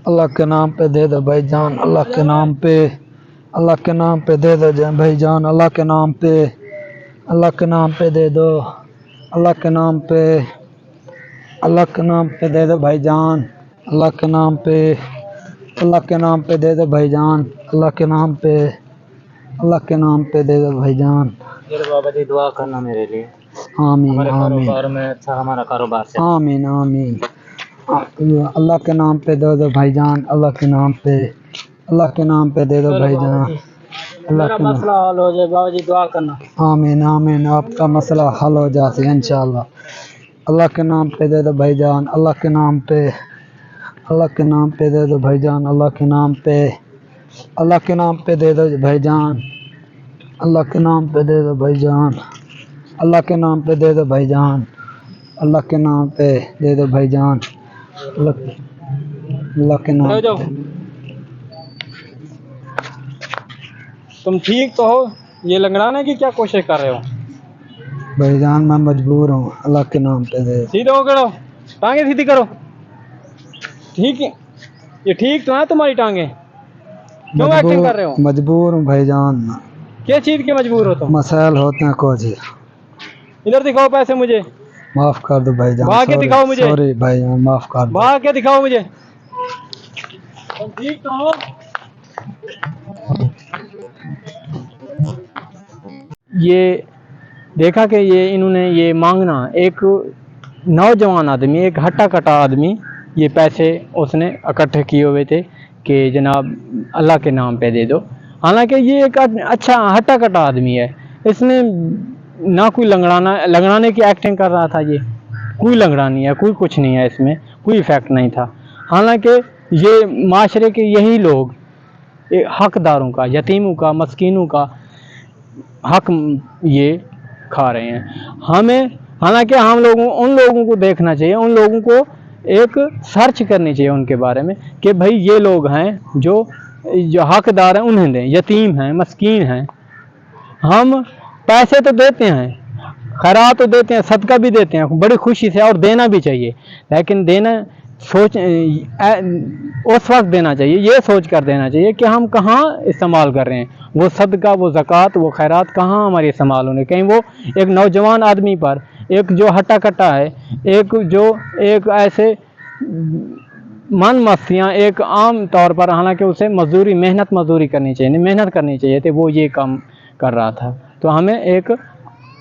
अल्लाह के नाम पे दे दो भाईजान, अल्लाह के नाम पे, अल्लाह के नाम पे दे दो भाईजान, अल्लाह के नाम पे, अल्लाह के नाम पे दे दो, अल्लाह के नाम पे, अल्लाह के नाम पे दे दो भाईजान, अल्लाह के नाम पे, अल्लाह के नाम पे दे दो भाईजान, अल्लाह के नाम पे, अल्लाह के नाम पे दे दो भाईजान। बाबा जी दुआ करना मेरे लिए। आमीन आमीन। कारोबार में अच्छा हमारा कारोबार से। आमीन आमीन। अल्लाह के नाम पे दे दो भाईजान, अल्लाह के नाम पे, अल्लाह के नाम पे दे दो भाईजान। मेरा मसला हल हो जाए बाबा जी दुआ करना। आमीन आमीन। आपका मसला हल हो जाए इंशाल्लाह। अल्लाह के नाम पे दे दो भाईजान, अल्लाह के नाम पे, अल्लाह के नाम पे दे दो भाईजान, अल्लाह के नाम पे, अल्लाह के नाम पे दे दो भाईजान, अल्लाह के नाम पे दे दो भाईजान, अल्लाह के नाम पे दे दो भाईजान, अल्लाह के नाम पे दे दो भाईजान, अल्लाह के नाम पे। तुम ठीक तो हो? ये लंगड़ाने की क्या कोशिश कर रहे हो? भाईजान मैं मजबूर हूँ, अल्लाह के नाम पे दे। सीधे हो करो, टांगे सीधी करो। ठीक है, ये ठीक तो है तुम्हारी टांगे? क्यों एक्टिंग कर रहे हो? मजबूर हूँ भाईजान। क्या चीज के मजबूर हो तुम? मसाइल होते हैं कुछ। इधर दिखाओ पैसे मुझे। माफ कर दो भाईजान। भाग के दिखाओ मुझे। सॉरी भाईजान, माफ कर दो। भाग के दिखाओ मुझे। तुम ठीक तो हो? ये देखा कि ये इन्होंने ये मांगना, एक नौजवान आदमी, एक हट्टा कट्टा आदमी, ये पैसे उसने इकट्ठे किए हुए थे कि जनाब अल्लाह के नाम पे दे दो। हालांकि ये एक अच्छा हट्टा कट्टा आदमी है, इसने ना कोई लंगड़ाने की एक्टिंग कर रहा था। ये कोई लंगड़ा नहीं है, कोई कुछ नहीं है, इसमें कोई इफेक्ट नहीं था। हालांकि ये माशरे के यही लोग हकदारों का, यतीमों का, मस्कीनों का हक ये खा रहे हैं। हमें हालांकि हम लोगों उन लोगों को देखना चाहिए, उन लोगों को एक सर्च करनी चाहिए उनके बारे में कि भाई ये लोग हैं जो हकदार हैं, उन्हें दें। यतीम हैं, मस्कीन हैं। हम पैसे तो देते हैं, खैरात तो देते हैं, सदका भी देते हैं बड़ी खुशी से, और देना भी चाहिए, लेकिन देना उस वक्त देना चाहिए, ये सोच कर देना चाहिए कि हम कहाँ इस्तेमाल कर रहे हैं। वो सदका, वो ज़कात, वो खैरात कहाँ हमारी इस्तेमाल होने, कहीं वो एक नौजवान आदमी पर, एक जो हट्टा कट्टा है, एक ऐसे मन मस्तियाँ एक आम तौर पर, हालांकि उसे मेहनत मजदूरी करनी चाहिए, मेहनत करनी चाहिए थी, वो ये काम कर रहा था। तो हमें एक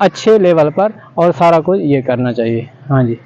अच्छे लेवल पर और सारा कुछ ये करना चाहिए। हाँ जी।